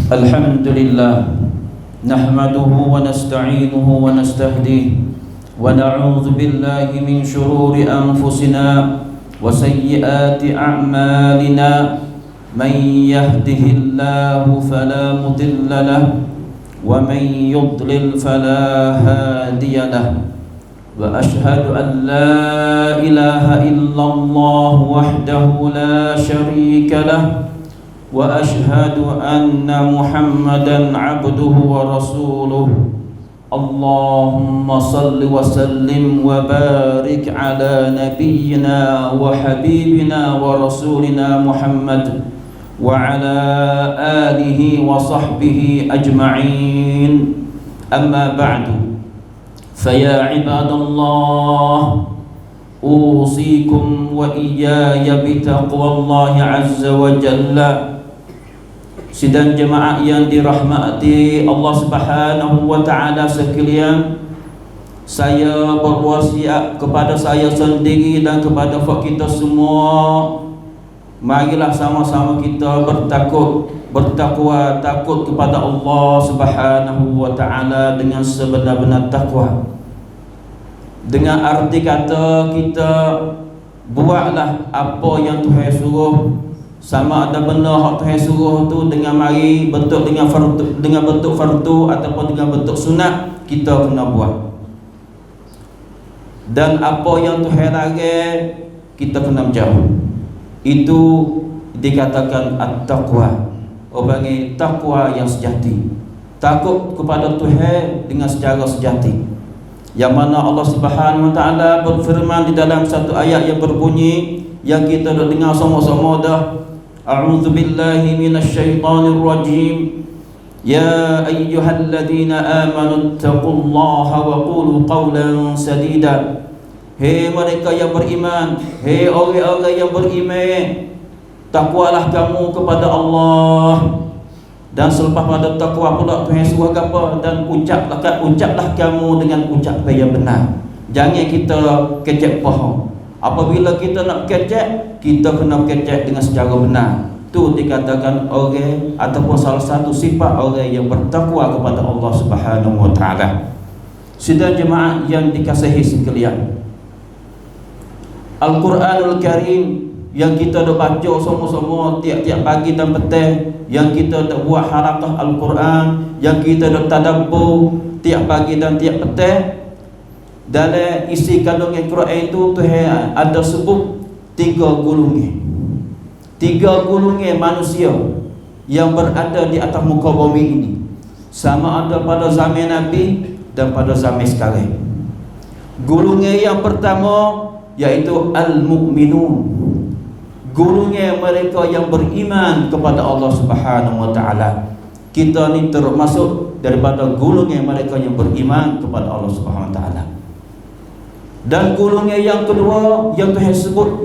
الحمد لله نحمده ونستعينه ونستهديه ونعوذ بالله من شرور أنفسنا وسيئات أعمالنا من يهده الله فلا مضل له ومن يضلل فلا هادي له وأشهد أن لا إله إلا الله وحده لا شريك له وأشهد أن محمدا عبده ورسوله اللهم صل وسلم وبارك على نبينا وحبيبنا ورسولنا محمد وعلى آله وصحبه أجمعين أما بعد فيا عباد الله أوصيكم وإياي بتقوى الله عز وجل. Sidang jemaah yang dirahmati Allah Subhanahu wa taala sekalian, saya berwasiat kepada saya sendiri dan kepada kita semua, marilah sama-sama kita bertakwa takut kepada Allah Subhanahu wa taala dengan sebenar-benar takwa. Dengan arti kata kita buatlah apa yang Tuhan suruh, sama ada benar hak Tuhan suruh tu dengan mari bentuk dengan bentuk fardu ataupun dengan bentuk sunat, kita kena buat. Dan apa yang Tuhan larang, kita kena menjauh. Itu dikatakan at-taqwa. Orang yang takwa yang sejati, takut kepada Tuhan dengan secara sejati. Yang mana Allah Subhanahu wa taala berfirman di dalam satu ayat yang berbunyi, yang kita dah dengar sama-sama dah, a'udzu billahi minasyaitonir rajim, ya ayyuhalladzina amanu taqullaha wa qulu qawlan sadida. Hei mereka yang beriman, hei orang-orang yang beriman, takwalah kamu kepada Allah. Dan selepas pada takwa pula Tuhan suruh apa? Dan ucaplah kamu dengan ucapan yang benar. Jangan kita kecek bohong. Apabila kita nak kecek, kita kena kecek dengan secara benar. Itu dikatakan orang ataupun salah satu sifat orang yang bertakwa kepada Allah Subhanahu wa taala. Sidang jemaah yang dikasihi sekalian, Al-Quranul Karim yang kita dah baca sama-sama tiap-tiap pagi dan petang, yang kita dah buat harakah Al-Quran, yang kita dah tadabbur tiap pagi dan tiap petang, dalam isi kandungan Quran itu Tuhan ada sebut tiga golongan manusia yang berada di atas muka bumi ini, sama ada pada zaman Nabi dan pada zaman sekarang. Golongan yang pertama yaitu al-mu'minun, golongan mereka yang beriman kepada Allah Subhanahu wa taala. Kita ni termasuk daripada golongan mereka yang beriman kepada Allah Subhanahu wa taala. Dan golongan yang kedua yang Tuhan sebut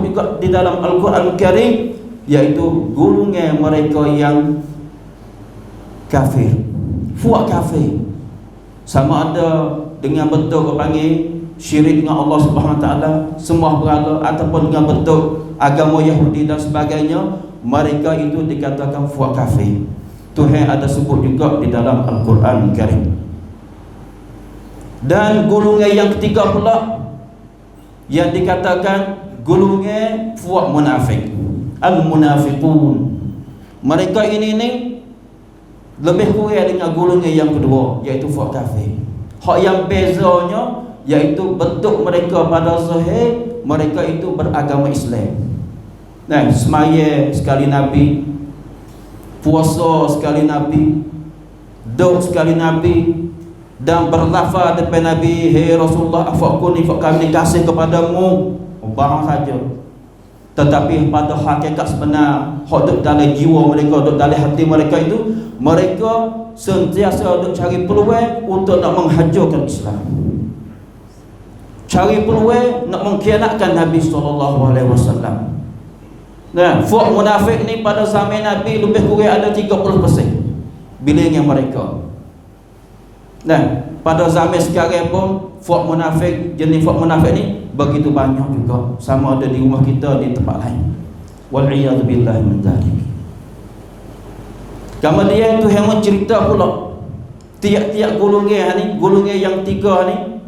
juga di dalam Al-Quran Karim, yaitu golongan mereka yang kafir, fuak kafir, sama ada dengan bentuk panggil syirik dengan Allah Subhanahu wa taala, sembah berhala, ataupun dengan bentuk agama Yahudi dan sebagainya, mereka itu dikatakan fuak kafir. Tuhan ada sebut juga di dalam Al-Quran Karim. Dan golongan yang ketiga pula yang dikatakan golongan fuak munafik, al-munafiqun. Mereka ini lebih kurang dengan golongan yang kedua, iaitu fuak kafir. Hak yang bezanya iaitu bentuk mereka pada zahir mereka itu beragama Islam. Nah, semaya sekali Nabi, puasa sekali Nabi, doa sekali Nabi, dan berlafaz depan Nabi, hei Rasulullah, afaquni fa kami kasih kepadamu, barang saja. Tetapi pada hakikat sebenar, hak duk dalam jiwa mereka, duk dalam hati mereka itu, mereka sentiasa duk cari peluang untuk nak menghancurkan Islam, cari peluang nak mengkhianatkan Nabi SAW. Nah, fuak munafik ni pada zaman Nabi lebih kurang ada 30% bilangan mereka. Nah, pada zaman sekarang pun fuak munafik, jenis fuak munafik ni begitu banyak juga, sama ada di rumah kita, di tempat lain. Wal iyad billahi min dzalik. Kemudian Tuhan mencerita pula tiap-tiap golongan ni, golongan yang tiga ni,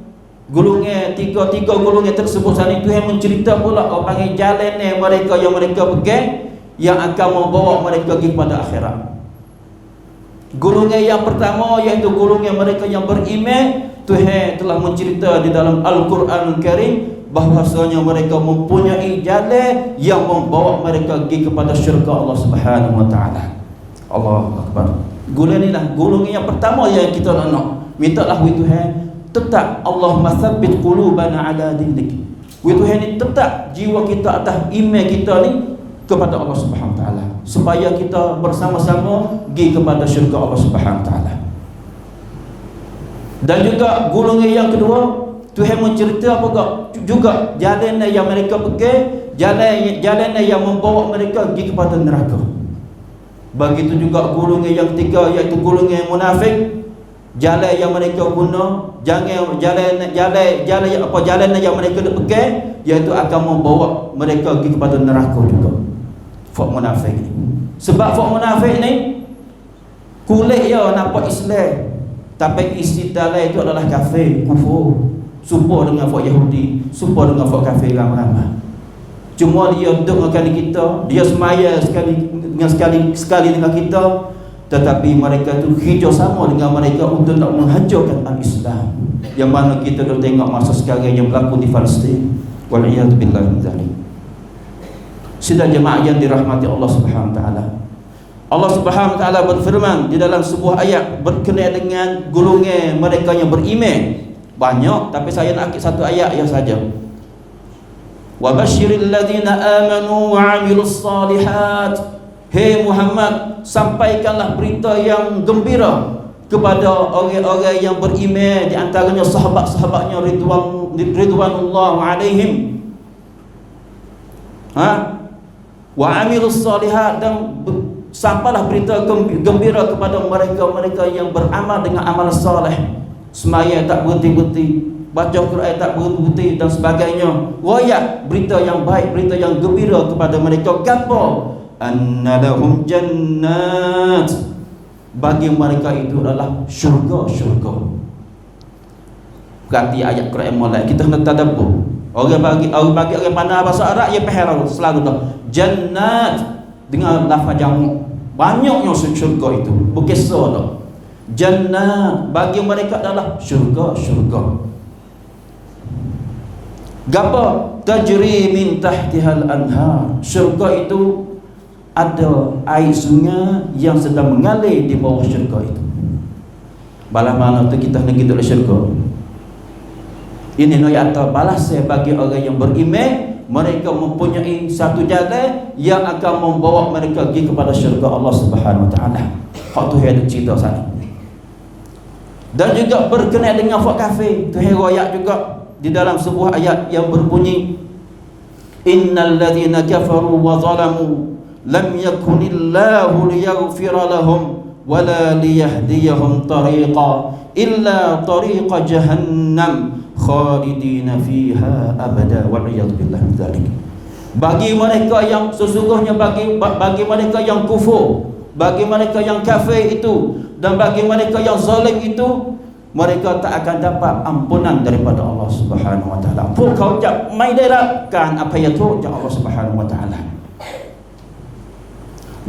golongan tiga golongan tersebut ni, Tuhan mencerita pula orang yang jalan mereka yang mereka pegang yang akan membawa mereka kepada akhirat. Golongan yang pertama iaitu golongan mereka yang beriman. Tuhan telah mencerita di dalam Al-Quran Al-Karim bahwasanya mereka mempunyai jalan yang membawa mereka pergi kepada syurga Allah Subhanahu wa taala. Allahu akbar. Golongan inilah golongan yang pertama yang kita nak mintalah wahai Tuhan, tetap Allahumma tsabbit qulubana ala dinik. Wahai Tuhan, ini tetap jiwa kita atas iman kita ni kepada Allah Subhanahu wa taala, supaya kita bersama-sama pergi kepada syurga Allah Subhanahu wa taala. Dan juga golongan yang kedua, Tuhan mencerita apa juga jalan yang mereka pergi, jalan yang membawa mereka pergi kepada neraka. Begitu juga golongan yang ketiga iaitu golongan yang munafik. Jalan yang mereka guna, jalan yang mereka pegang iaitu akan membawa mereka pergi kepada neraka juga. Fak munafik ni. Sebab fak munafik ni kulit dia nampak Islam, tapi isi dalam itu adalah kafir, kufur. Serupa dengan fak Yahudi, serupa dengan fak kafir ramai-ramai. Cuma dia duduk dengan kita, dia semaya sekali dengan kita, tetapi mereka itu hijau sama dengan mereka untuk nak menghancurkan al-Islam. Yang mana kita dah tengok masa sekarang yang berlaku di Palestin. Wal'iyadzubillah min dzalik. Sidang jemaah yang dirahmati Allah Subhanahu wa taala. Allah Subhanahu wa taala berfirman di dalam sebuah ayat berkenaan dengan golongan mereka yang beriman. Banyak, tapi saya nak satu ayat yang saja. Wa basyiril ladzina amanu wa 'amilus shalihat. Hei Muhammad, sampaikanlah berita yang gembira kepada orang-orang yang beriman, di antaranya sahabat-sahabatnya ridwanullah alaihim. Wa 'amilus shalihat, dan sampailah berita gembira kepada mereka-mereka yang beramal dengan amal saleh. Semaya tak berhenti-henti, baca Quran tak berhenti dan sebagainya. Royak berita yang baik, berita yang gembira kepada mereka. Gapo? Anna lahum jannat. Bagi mereka itu adalah syurga-syurga. Berarti ayat Quran mulai kita kena tadabbur. Orang bagi orang pandai bahasa Arab, ia faham selalu dah. Jannat dengan lafaz jamak. Banyaknya syurga itu. Bukan dah. Jannah bagi mereka adalah syurga-syurga. Gapa? Tajri min tahtihal anhar. Syurga itu ada air sungai yang sedang mengalir di bawah syurga itu. Balas mana tu kita nak pergi ke syurga. Ini ayat balas bagi orang yang beriman, mereka mempunyai satu jalan yang akan membawa mereka pergi kepada syurga Allah Subhanahu wa taala. Hak tu ada cerita sana. Dan juga berkenaan dengan fak kafir, Tuhan royak juga di dalam sebuah ayat yang berbunyi, innal ladzina kafaru wa zalamu lam yakunillahu liyaghfira lahum wala liyahdiyahum tariqa illa tariqa jahannam khalidina fiha abada wa'iyadzubillah min dzalik. Bagi mereka yang sesungguhnya bagi mereka yang kufur, bagi mereka yang kafir itu, dan bagi mereka yang zalim itu, mereka tak akan dapat ampunan daripada Allah Subhanahu wa taala. Pun kau jak mai derapkan apa yang tu jak Allah Subhanahu wa taala.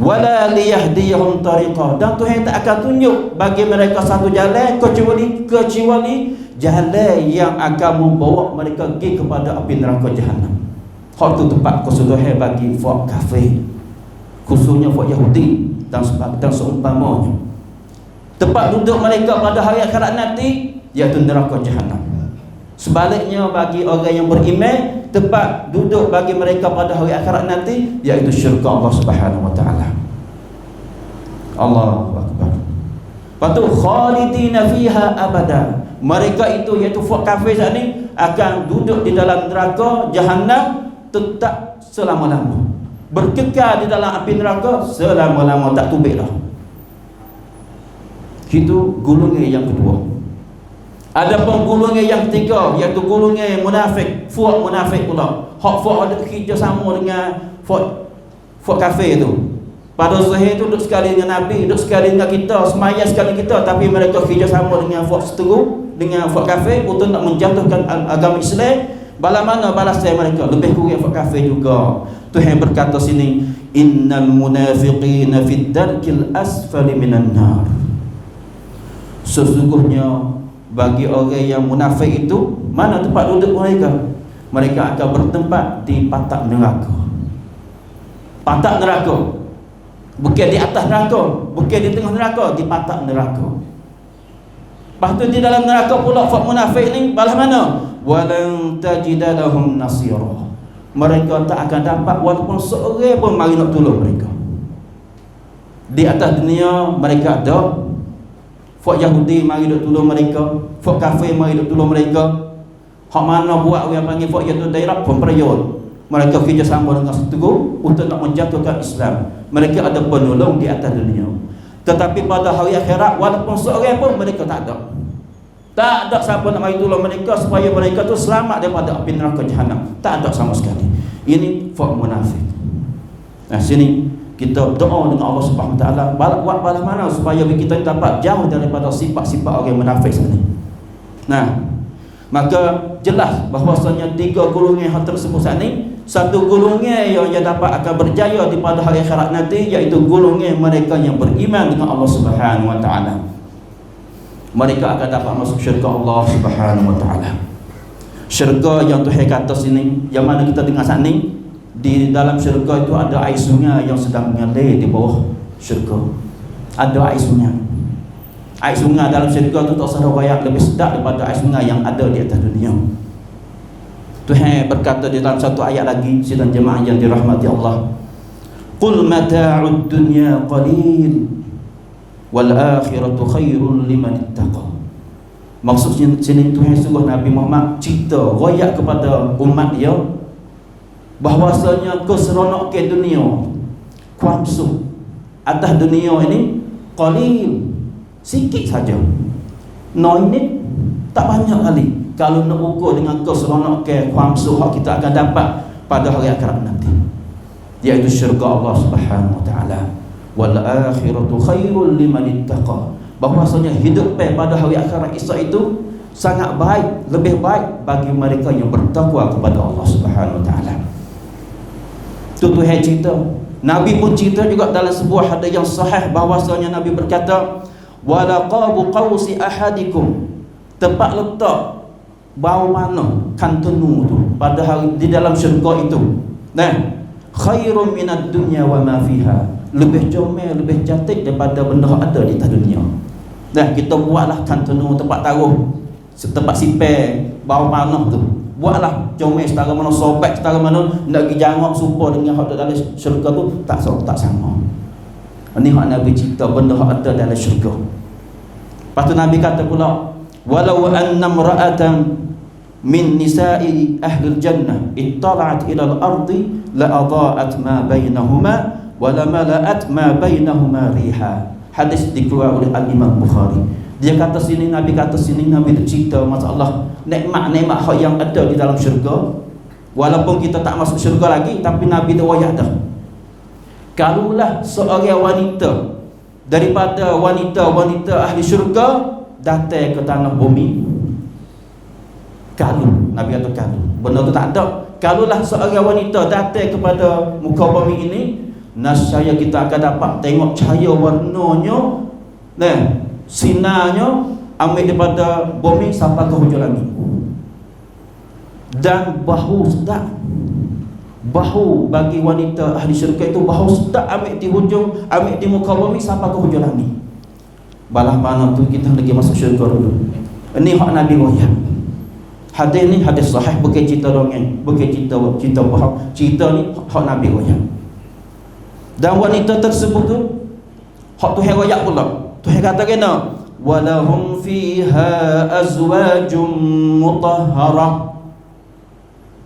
Wala liyahdiyahum tariqa, dan Tuhan tak akan tunjuk bagi mereka satu jalan kecuali jalan yang akan membawa mereka pergi kepada api neraka jahanam. Hak tu tempat kesudahan bagi fak kafir, khususnya fak Yahudi dan seumpamanya. Tempat duduk mereka pada hari akhirat nanti iaitu neraka jahanam. Sebaliknya bagi orang yang beriman, tempat duduk bagi mereka pada hari akhirat nanti iaitu syurga Allah Subhanahu wa taala. Allahu akbar. Patu khalidina fiha abada. Mereka itu iaitu kafir saat ini akan duduk di dalam neraka jahanam tetap selama-lamanya. Berkekal di dalam api neraka selama-lamanya, tak tubiklah. Itu golongan yang kedua. Ada pun golongan yang ketiga iaitu golongan munafik, fuak munafik pula. Hak fuak ada kerja sama dengan fuak kafir itu. Pada zahir tu duduk sekali dengan Nabi, duduk sekali dengan kita, semaya sekali kita, tapi mereka kerjasama dengan fok seteru, dengan fok kafir untuk nak menjatuhkan agama Islam. Bala mana balasan mereka? Lebih kurang fok kafir juga. Tuhan berkata sini, innal munafiqina fid darkil asfali minan nar. Sesungguhnya bagi orang yang munafik itu, mana tempat duduk mereka? Mereka akan bertempat di patak neraka. Patak neraka, bukan di atas neraka, bukan di tengah neraka, di patak neraka. Lepas tu di dalam neraka pula fak munafik ni balas mana? Walan tajida lahum nasira. Mereka tak akan dapat walaupun seorang pun mari nak tolong mereka. Di atas dunia mereka ada, fak Yahudi mari nak tolong mereka, fak kafir mari nak tolong mereka. Hak mana buat orang panggil fak Yahudi daerah pun perayaan. Mereka kerjasama dengan seteru untuk nak menjatuhkan Islam. Mereka ada penolong di atas dunia. Tetapi pada hari akhirat, walaupun seorang pun mereka tak ada. Tak ada siapa nak mari tolong mereka supaya mereka tu selamat daripada api neraka jahanam. Tak ada sama sekali. Ini fak munafik. Nah, sini kita doa dengan Allah Subhanahu Wa Taala, buat balas mana supaya kita dapat jauh daripada sifat-sifat orang munafik sekali. Nah, maka jelas bahwasanya tiga golongan hal tersebut saat ini, satu golongan yang dapat akan berjaya di pada hari akhirat nanti, iaitu golongan mereka yang beriman dengan Allah Subhanahu Wa Taala. Mereka akan dapat masuk syurga Allah Subhanahu Wa Taala. Syurga yang Tuhan kata sini, yang mana kita dengar saat ini, di dalam syurga itu ada air sungai yang sedang mengalir di bawah syurga. Ada air sungai. Air sungai dalam syurga itu tak usah rakyat lebih sedap daripada air sungai yang ada di atas dunia. Tuhan berkata di dalam satu ayat lagi, sidang jemaah yang dirahmati Allah, qul mata'ud dunya qalil wal akhiratu khairun liman ittaqa. Maksudnya sini Tuhan suruh Nabi Muhammad cerita royak kepada umat dia bahwasanya keseronok ke dunia, kuamsu atas dunia ini qalil, sikit saja. No ini tak banyak kali kalau nak ukur dengan keseronok ke kuamsu hak kita akan dapat pada hari akhirat nanti, iaitu syurga Allah Subhanahu Wa Taala. Wal akhiratu khairul liman ittaqa. Bahwasanya hidup pada hari akhirat itu sangat baik, lebih baik bagi mereka yang bertakwa kepada Allah Subhanahu Wa Taala. Itu Tuhan cerita. Nabi pun cerita juga dalam sebuah hadis yang sahih bahwasanya Nabi berkata, walaqabu qausi ahadikum, tempat letak bau mana kantunu tu pada hari di dalam syurga itu. Nah, khairum minad dunya wa ma fiha, lebih comel, lebih cantik daripada benda yang ada di atas dunia. Dah kita buatlah kantunu, tempat taruh, tempat sipir bau panah tu. Buatlah comel setara mana, sobek setara mana, nak pergi jangok serupa dengan hak dalam syurga tu tak sama. Ini hak Nabi cerita benda yang ada dalam syurga. Lepas tu Nabi kata pula, walau anna imra'atan min nisa'i ahli jannah ittala'at ila al-ardi la adha'at ma bainahuma wa la mala'at ma bainahuma riha. Hadis dikeluarkan oleh Al-Imam Bukhari. Dia kata sini, Nabi kata sini, Nabi tu cerita masalah nikmat-nikmat hak yang ada di dalam syurga. Walaupun kita tak masuk syurga lagi, tapi Nabi tu wayah dah. Kalulah seorang wanita daripada wanita-wanita ahli syurga datang ke tanah bumi, kalu, Nabi kata kalu, benda tu tak ada. Kalulah seorang wanita datang kepada muka bumi ini, nascaya kita akan dapat tengok cahaya warnanya, sinarnya ambil daripada bumi sampai ke hujung langit. Dan bahu sedap, bahu bagi wanita ahli syurga itu bahu sedap ambil di hujung, ambil di muka bumi sampai ke hujung langit. Balah mana tu kita lagi masuk syurga dulu. Ini hak Nabi wayah. Hadis ni hadis sahih, bukan cerita dongeng, bukan cerita bohong. Cerita ni hak Nabi wayah. Dan wanita tersebut tu hak Tuhan wayah pula. Tuhan kata kena walahum fiha azwajum mutahharah.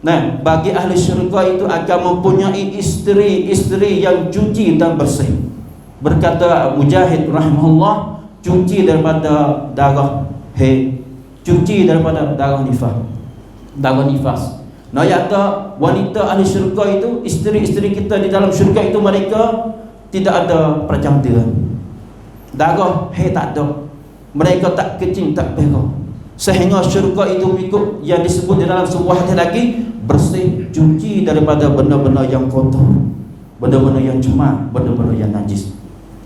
Nah, bagi ahli syurga itu akan mempunyai isteri-isteri yang suci dan bersih. Berkata Mujahid rahimahullah, cuci daripada darah haid, cuci daripada darah nifas. Nah, yata wanita ahli syurga itu, isteri-isteri kita di dalam syurga itu, mereka tidak ada percantian. Darah tak ada. Mereka tak kencing, tak berak. Sehingga syurga itu ikut yang disebut di dalam sebuah hadis lagi, bersih, cuci daripada benda-benda yang kotor, benda-benda yang cemar, benda-benda yang najis.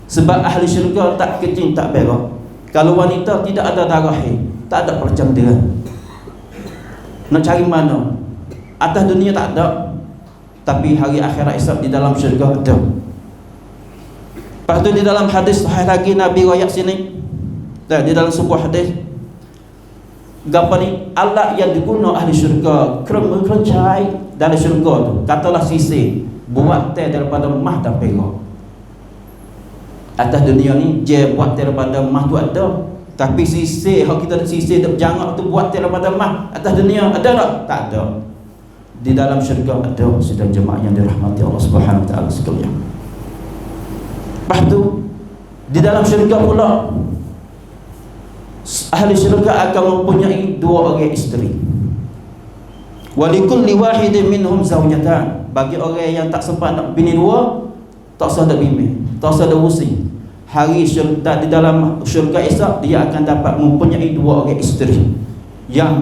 Sebab ahli syurga tak kencing, tak berak. Kalau wanita tidak ada darah haid, tak ada percantian. Nak cari mana? Atas dunia tak ada, tapi hari akhirat esok di dalam syurga ada. Lepas tu di dalam hadis sahih lagi Nabi riwayat sini, dan di dalam sebuah hadis, gapa ni alat yang diguna ahli syurga kerencai dari syurga tu, katalah sisir buat teh daripada emas dan perak. Atas dunia ni je buat teh daripada emas tu ada, tapi sisir kalau kita sisir dak jangak tu buat teh daripada emas, atas dunia ada tak ada. Di dalam syurga ada. Sedang jemaah yang dirahmati Allah Subhanahu wa taala sekalian. Lepas tu di dalam syurga pula ahli syurga akan mempunyai 2 orang isteri. Walikulli wahidin minhum zawjatan. Bagi orang yang tak sempat nak bini 2, tak usah ada bini, tak usah ada usi. Hari syurga, di dalam syurga esok dia akan dapat mempunyai 2 orang isteri. Yang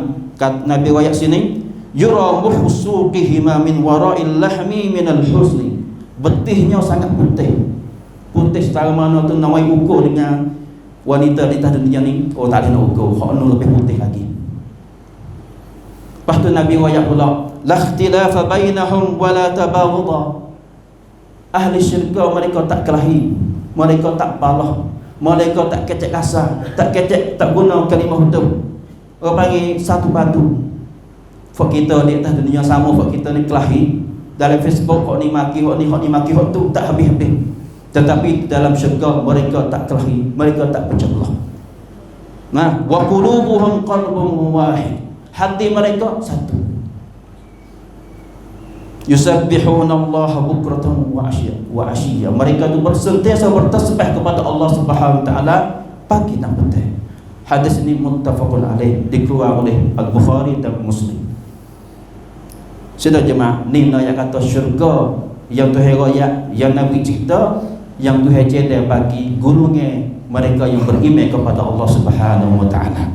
Nabi riwayat sini, yura muhsuqihima min wara'il lahmi minal husni. Betihnya sangat putih. Putih setara mana tu nawai ukur dengan wanita di atas dunia ni. Oh tak ada nak ukur, hak nu lebih putih lagi. Lepas tu Nabi riwayat pula, la ikhtilafa bainahum wa la tabaghudha. Ahli syurga mereka tak kelahi, mereka tak balah, mereka tak kecek kasar, tak kecek, tak guna kalimah betul. Orang panggil satu batu. Fak kita di atas dunia sama, fak kita ni kelahi. Dalam Facebook hak ni maki, hak ni maki, hak tu tak habis-habis. Tetapi dalam syurga mereka tak kelahi, mereka tak pecah belah. Nah, wa qulubuhum qalbun wahid. Hati mereka satu. Yusabbihuna Allah bukratan wa ashiya. Mereka itu bersentiasa bertasbih kepada Allah Subhanahu wa taala pagi dan petang. Hadis ini muttafaqun alaih, dikeluarkan oleh Al-Bukhari dan Muslim. Sudah jemaah, ni yang kata syurga yang Tuhan royak, yang Nabi cerita, yang Tuhan cedek bagi golongan mereka yang beriman kepada Allah Subhanahu wa taala.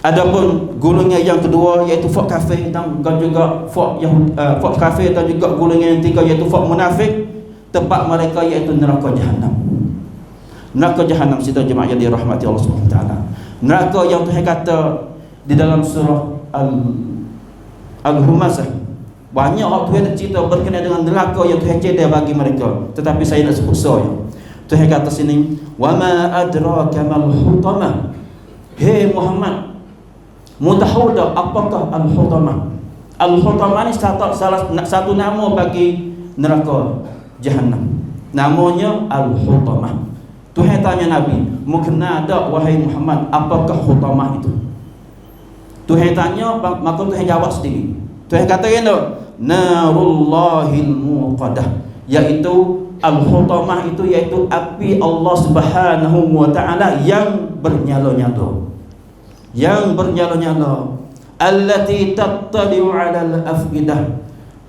Adapun golongan yang kedua iaitu fak kafir dan juga fak kafir dan juga golongan yang ketiga iaitu fak munafik, tempat mereka iaitu neraka jahanam. Neraka jahanam sida jemaah yang dirahmati Allah Subhanahu wa taala. Neraka yang Tuhan kata di dalam surah Al-Humazah. Banyak orang Tuhan cerita berkenaan dengan neraka yang Tuhan cedek bagi mereka. Tetapi saya nak sebut saja. Tuhan kata sini, wa ma adraka mal hutamah. Hei Muhammad, mutahuda apakah al-hutamah? Al-hutamah ni satu nama bagi neraka jahanam. Namanya al-hutamah. Tuhan tanya Nabi, "Mukna ada wahai Muhammad, apakah hutamah itu?" Tuhan tanya, maka Tuhan jawab sendiri. Tuhan kata gini, narullahil muqadah, iaitu al-hutamah itu iaitu api Allah Subhanahu wa taala yang bernyala-nyala. Yang bernyala-nyala. Allati tattali'u 'alal afidah.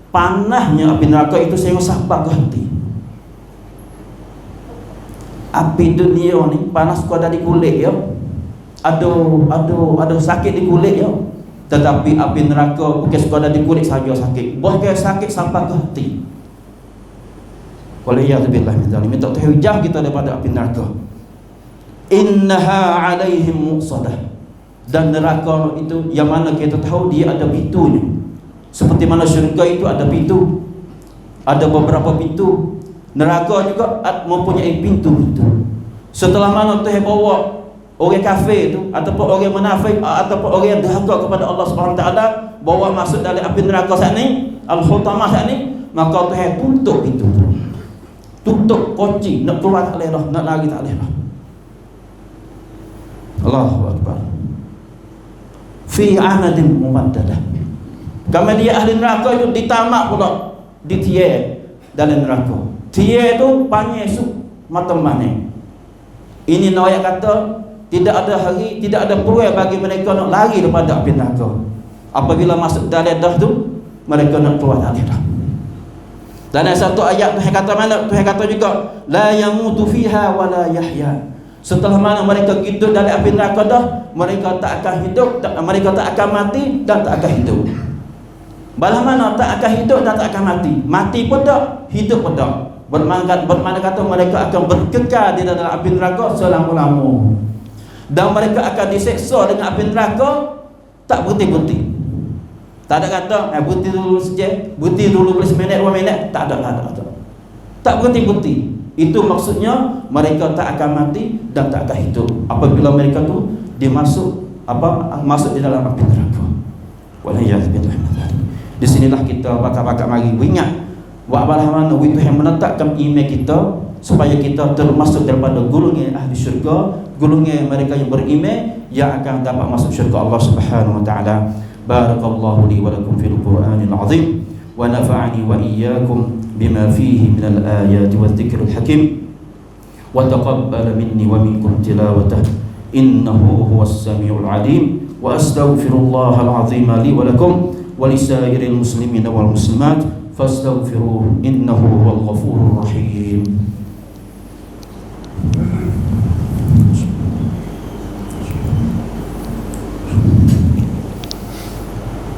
Panahnya api neraka itu sehingga sampai ke hati. Api dunia ni panas kau dari kulit ya. Ada sakit di kulit ya. Tetapi api neraka bukan sekadar di kulit saja sakit, bahkan sakit sampai ke hati. Waliyadzubillah min zalim. Minta terhujah kita daripada api neraka. Innaha 'alaihim muqsadah. Dan neraka itu yang mana kita tahu dia ada pintunya. Seperti mana syurga itu ada pintu, ada beberapa pintu. Neraka juga mempunyai pintu-pintu. Setelah mana Tuhan bawa orang kafir itu ataupun orang munafik ataupun orang yang derhaka kepada Allah Subhanahu wa taala bawa masuk dalam api neraka saat ni, al-hutamah saat ni, maka Tuhan tutup pintu. Tutup kunci, nak keluar tak boleh dah, nak lari tak boleh dah. Allahu akbar. Fi amadin mumaddadah. Kemudian ahli neraka itu ditamak pula, ditiai dalam neraka. Tiai itu panjang mata mana. Ini ayat kata tidak ada hari, tidak ada peluang bagi mereka nak lari daripada api neraka. Apabila masuk dalam dah tu, mereka nak keluar dari dah. Dan ada satu ayat Tuhan kata mana? Tuhan kata juga la yamutu fiha wa la yahya. Setelah mana mereka hidup dalam api neraka dah, mereka tak akan hidup, mereka tak akan mati dan tak akan hidup. Balah mana tak akan hidup dan tak akan mati. Mati pun tak, hidup pun tak. Bermakna kata mereka akan berkekal di dalam api neraka selama-lamanya. Dan mereka akan diseksa dengan api neraka tak berhenti-henti. Tak ada kata berhenti dulu saja, berhenti dulu boleh seminit 2 minit, tak ada. Tak berhenti-henti. Itu maksudnya mereka tak akan mati dan tak akan hidup apabila mereka tu dimasuk masuk di dalam api neraka. Waliyahzubillah. Di sinilah kita bakal mari ingat wa'abalah mana Tuhan menetapkan iman kita supaya kita termasuk daripada golongan ahli syurga, golongan mereka yang beriman yang akan dapat masuk syurga Allah Subhanahu wa taala. Barakallahu li wa lakum fil Qur'anil azim wa nafa'ani wa iyyakum bima fihi minal ayati wadh-dhikril hakim wa taqabbal minni wa minkum tilawatahu innahu huwas samiul alim wa astaghfirullahal azim li wa lakum wa lisairil muslimina wal muslimat fastaghfiruhu innahu huwal ghafurur rahim.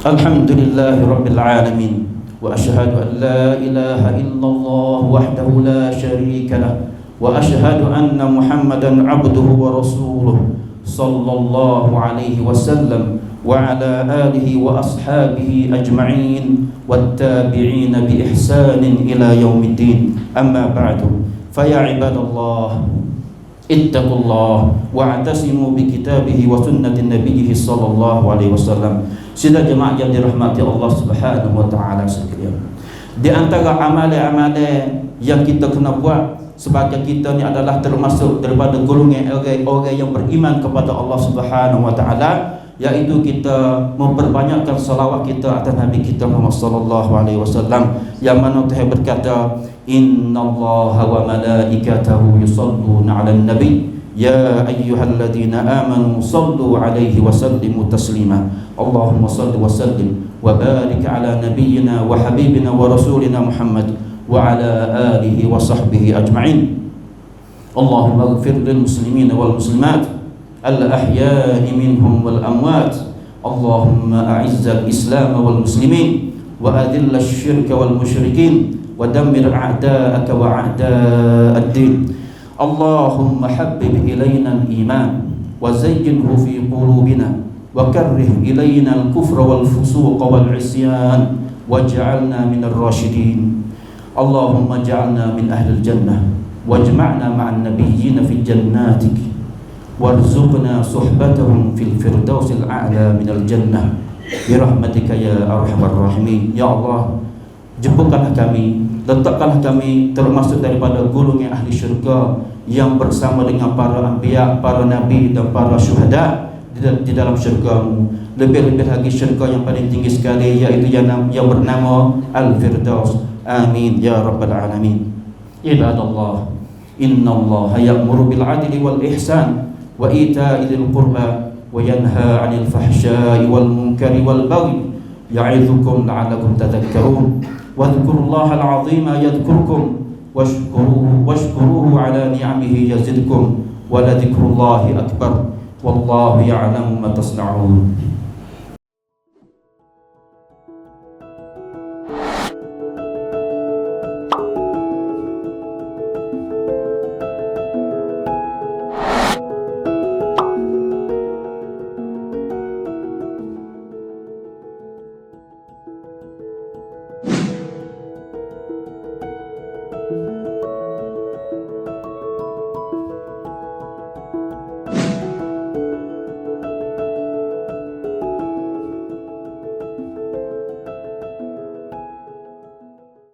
Alhamdulillahi rabbil alamin wa ashhadu an la ilaha illallah wahdahu la syarika lah wa ashhadu anna Muhammadan abduhu wa rasuluh sallallahu alaihi wasallam wa ala alihi wa ashabihi ajma'in wattabi'in bi ihsanin ila yaumiddin. Amma ba'du, fa ya ibadallah ittaqullah wa'tasimu bi kitabihi wa sunnati nabiyhi sallallahu alaihi wasallam. Sidang jemaah yang dirahmati Allah Subhanahu wa taala sekalian, di antara amalan-amalan yang kita kena buat sebagai kita ni adalah termasuk daripada golongan orang yang beriman kepada Allah Subhanahu wa taala, yaitu kita memperbanyakkan salawat kita atas Nabi kita Muhammad sallallahu alaihi wasallam, yang mana Tuhan berkata innallaha wa malaikatahu yusalluna 'alan nabi ya ayyuhalladzina amanu sallu 'alaihi wa sallimu taslima. Allahumma salli wa sallim wa barik 'ala nabiyyina wa habibina wa rasulina Muhammad wa 'ala alihi wa sahbihi ajma'in. Allahumma ighfir lil muslimina wal muslimat al-ahya'i minhum wal amwat. Allahumma a'izzal islam wal muslimin wa adhil asy-syirka wal musyrikin wa dammir a'da'aka wa a'da'ad din. Allahumma habbib ilayna al-iman wa zayyinhu fi qulubina wa karrih ilayna al-kufra wal fusuqa wal 'isyan waj'alna minal rasyidin. Allahumma ja'alna min ahli al-jannah wajma'na ma'an nabiyyin fi jannatik warzuqna suhbatahum fil firdausil a'la minal jannah birahmatika ya arhamar rahimin. Ya Allah, jemputkanlah kami, letakkanlah kami termasuk daripada golongan ahli syurga yang bersama dengan para anbiya, para nabi dan para syuhada di dalam syurga-Mu. Lebih-lebih lagi syurga yang paling tinggi sekali, yaitu yang bernama Al-Firdaus. Amin ya rabbal alamin. Ibadallah, innallaha ya'muru bil 'adli wal ihsan wa ita'i dzil qurba wa yanha 'anil fahsya'i wal munkari wal baghi ya'idzukum la'allakum tadhakkarun. Wadhkurullaha al-'azima yadhkurkum washkuruhu 'ala ni'amihi yazidkum wa la dzikrullahi akbar wallahu ya'lamu ma tasna'un.